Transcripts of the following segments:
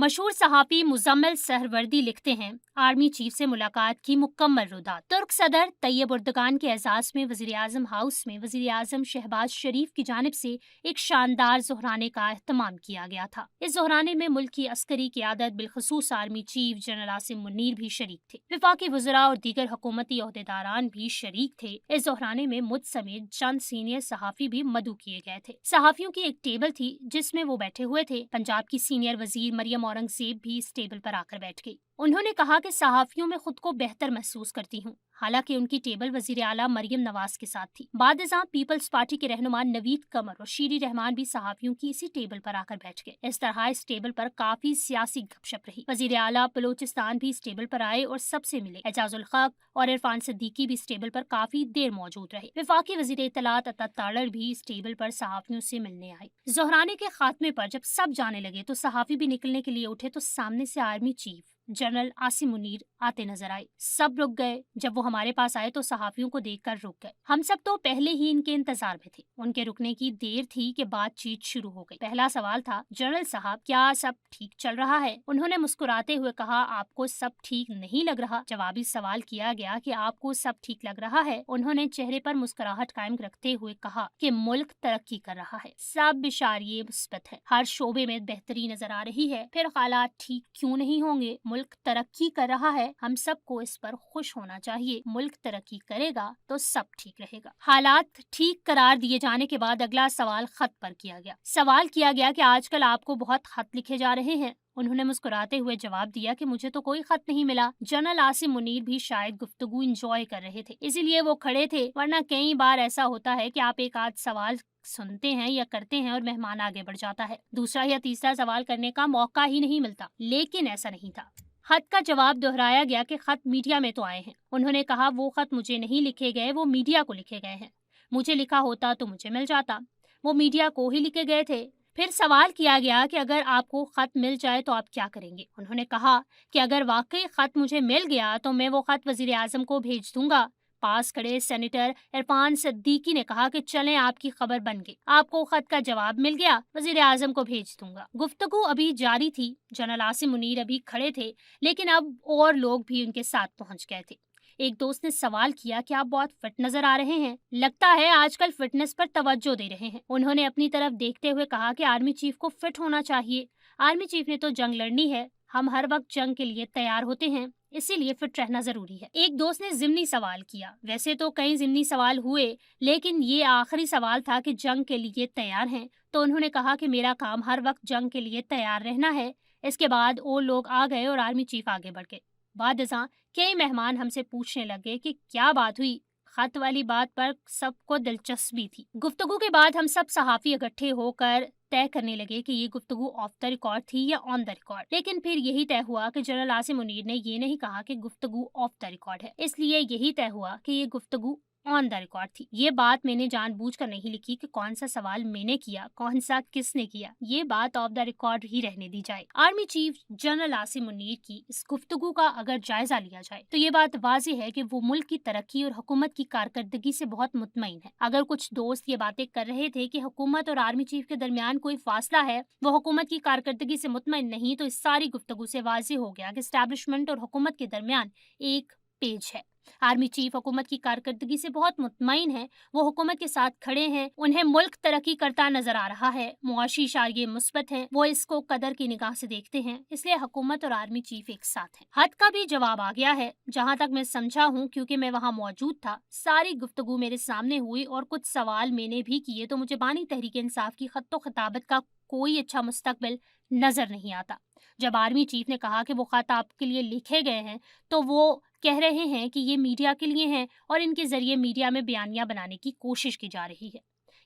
मशहूर सहाफ़ी मुज़म्मिल सहरवर्दी लिखते हैं, आर्मी चीफ से मुलाकात की मुकम्मल रुदात। तुर्क सदर तैयब उर्दगान के एजाज़ में वज़ीर आज़म हाउस में वज़ीर आज़म शहबाज शरीफ की जानिब से एक शानदार ज़ोहराने का एहतमाम किया गया था। इस ज़ोहराने में मुल्क की अस्करी क़ियादत बिलखसूस army chief general Asim Munir भी शरीक थे। वफाकी वज़रा और दीगर हुकूमती ओहदेदारान भी शरीक थे। इस ज़ोहराने में मुझ समेत चंद सीनियर सहाफ़ी भी मदऊ किए गए थे। सहाफ़ियों की एक टेबल थी जिसमें वो बैठे हुए थे। पंजाब की सीनियर वज़ीर मरियम औरंगज़ेब भी इस टेबल पर आकर बैठ गई। उन्होंने कहा कि सहाफ़ियों में खुद को बेहतर महसूस करती हूँ। हालांकि उनकी टेबल वज़ीर आला मरियम नवाज के साथ थी। बादशाह पीपल्स पार्टी के रहनुमा नवीद कमर और शीरी रहमान भी सहाफ़ियों की इसी टेबल पर आकर बैठ गए। इस तरह इस टेबल पर काफी सियासी गपशप रही। वज़ीर आला बलोचिस्तान भी इस टेबल पर आए और सबसे मिले। एजाजुल हक और इरफान सिद्दीकी भी इस टेबल पर काफी देर मौजूद रहे। वफाकी वज़ीर इत्तलात अता तालर भी इस टेबल पर सहाफ़ियों से मिलने आए। ज़ोहराने के खात्मे पर जब सब जाने लगे तो सहाफ़ी भी निकलने के लिए उठे तो सामने से army chief general Asim Munir आते नजर आए। सब रुक गए। जब वो हमारे पास आए तो सहाफियों को देखकर रुक गए। हम सब तो पहले ही इनके इंतजार में थे। उनके रुकने की देर थी कि बातचीत शुरू हो गई। पहला सवाल था, जनरल साहब क्या सब ठीक चल रहा है? उन्होंने मुस्कुराते हुए कहा, आपको सब ठीक नहीं लग रहा? जवाबी सवाल किया गया कि आपको सब ठीक लग रहा है? उन्होंने चेहरे पर मुस्कुराहट कायम रखते हुए कहा कि मुल्क तरक्की कर रहा है, सब इशारे मुस्बत है, हर शोबे में बेहतरी नजर आ रही है, फिर हालात ठीक क्यों नहीं होंगे? मुल्क तरक्की कर रहा है, हम सबको इस पर खुश होना चाहिए। मुल्क तरक्की करेगा तो सब ठीक रहेगा। हालात ठीक करार दिए जाने के बाद अगला सवाल खत पर किया गया। सवाल किया गया कि आजकल आपको बहुत खत लिखे जा रहे हैं। उन्होंने मुस्कुराते हुए जवाब दिया कि मुझे तो कोई खत नहीं मिला। जनरल आसिम मुनीर भी शायद गुफ्तगू इंजॉय कर रहे थे, इसीलिए वो खड़े थे, वरना कई बार ऐसा होता है कि आप एक आध सवाल सुनते हैं या करते हैं और मेहमान आगे बढ़ जाता है, दूसरा या तीसरा सवाल करने का मौका ही नहीं मिलता। लेकिन ऐसा नहीं था। खत का जवाब दोहराया गया कि खत मीडिया में तो आए हैं। उन्होंने कहा, वो खत मुझे नहीं लिखे गए, वो मीडिया को लिखे गए हैं। मुझे लिखा होता तो मुझे मिल जाता, वो मीडिया को ही लिखे गए थे। फिर सवाल किया गया कि अगर आपको खत मिल जाए तो आप क्या करेंगे? उन्होंने कहा कि अगर वाकई खत मुझे मिल गया तो मैं वो खत वजीर आजम को भेज दूंगा। पास खड़े सेनेटर इरफान सिद्दीकी ने कहा कि चलें, आपकी खबर बन गई, आपको खत का जवाब मिल गया, वजीर आजम को भेज दूंगा। गुफ्तगू अभी जारी थी। जनरल आसिम मुनीर अभी खड़े थे, लेकिन अब और लोग भी उनके साथ पहुंच गए थे। एक दोस्त ने सवाल किया कि आप बहुत फिट नजर आ रहे हैं, लगता है आजकल फिटनेस पर तवज्जो दे रहे हैं। उन्होंने अपनी तरफ देखते हुए कहा कि आर्मी चीफ को फिट होना चाहिए। आर्मी चीफ ने तो जंग लड़नी है, हम हर वक्त जंग के लिए तैयार होते हैं, इसीलिए फिट रहना जरूरी है। एक दोस्त ने जिमनी सवाल किया। वैसे तो कई जिमनी सवाल हुए, लेकिन ये आखिरी सवाल था कि जंग के लिए तैयार हैं। तो उन्होंने कहा कि मेरा काम हर वक्त जंग के लिए तैयार रहना है। इसके बाद और लोग आ गए और आर्मी चीफ आगे बढ़ गए। बाद कई मेहमान हमसे पूछने लगे कि क्या बात हुई। खत वाली बात पर सबको दिलचस्पी थी। गुफ्तगू के बाद हम सब सहाफी इकट्ठे होकर तय करने लगे कि ये गुफ्तगू ऑफ द रिकॉर्ड थी या ऑन द रिकॉर्ड। लेकिन फिर यही तय हुआ कि जनरल आसिम मुनीर ने ये नहीं कहा कि गुफ्तगू ऑफ द रिकॉर्ड है, इसलिए यही तय हुआ कि ये गुफ्तगू ऑन द रिकॉर्ड थी। ये बात मैंने जानबूझकर नहीं लिखी कि कौन सा सवाल मैंने किया, कौन सा किसने किया, ये बात ऑफ द रिकॉर्ड ही रहने दी जाए। Army chief general Asim Munir की इस गुफ्तगू का अगर जायजा लिया जाए तो ये बात वाज़ेह है कि वो मुल्क की तरक्की और हुकूमत की कारकर्दगी से बहुत मुतमईन है। अगर कुछ दोस्त ये बातें कर रहे थे कि हुकूमत और आर्मी चीफ के दरमियान कोई फासला है, वो हुकूमत की कारकर्दगी से मुतमईन नहीं, तो इस सारी गुफ्तगू से वाज़ेह हो गया कि एस्टैब्लिशमेंट और हुकूमत के दरमियान एक पेज है। आर्मी चीफ हुकूमत की कारकर्दगी से बहुत मुतमईन है, वो हुकूमत के साथ खड़े हैं, उन्हें मुल्क तरक्की करता नजर आ रहा है, मुआशी इशारे मुस्बत हैं, वो इसको कदर की निगाह से देखते हैं, इसलिए हुकूमत और आर्मी चीफ एक साथ हैं। हद का भी जवाब आ गया है। जहाँ तक मैं समझा हूँ, क्योंकि मैं वहाँ मौजूद था, सारी गुफ्तगू मेरे सामने हुई और कुछ सवाल मैंने भी किए, तो मुझे बानी तहरीक इंसाफ की खत्तो खिताबत का कोई अच्छा मुस्तकबिल नजर नहीं आता। जब आर्मी चीफ ने कहा कि वो खत आपके लिए लिखे गए हैं, तो वो कह रहे हैं कि ये मीडिया के लिए हैं और इनके जरिए मीडिया में बयानियां बनाने की कोशिश की जा रही है।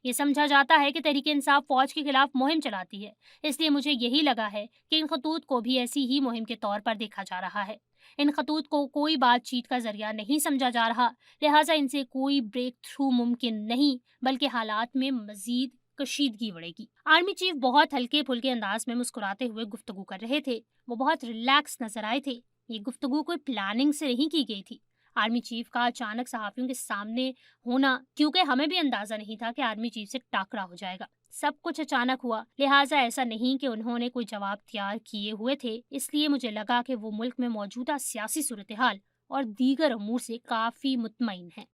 ये समझा जाता है कि तहरीक इंसाफ फौज के खिलाफ मुहिम चलाती है, इसलिए मुझे यही लगा है कि इन खतूत को भी ऐसी ही मुहिम के तौर पर देखा जा रहा है। इन खतूत को कोई बातचीत का जरिया नहीं समझा जा रहा, लिहाजा इनसे कोई ब्रेक थ्रू मुमकिन नहीं, बल्कि हालात में मजीद कशीदगी बढ़ेगी। आर्मी चीफ बहुत हल्के फुल्के अंदाज में मुस्कुराते हुए गुफ्तगू कर रहे थे। वो बहुत रिलैक्स नजर आए थे। ये गुफ्तगू कोई प्लानिंग से नहीं की गई थी। आर्मी चीफ का अचानक सहाफियों के सामने होना, क्योंकि हमें भी अंदाजा नहीं था कि आर्मी चीफ से टाकरा हो जाएगा। सब कुछ अचानक हुआ, लिहाजा ऐसा नहीं कि उन्होंने कोई जवाब तैयार किए हुए थे। इसलिए मुझे लगा कि वो मुल्क में मौजूदा सियासी सूरत हाल और दीगर अमूर से काफ़ी मुतमईन हैं।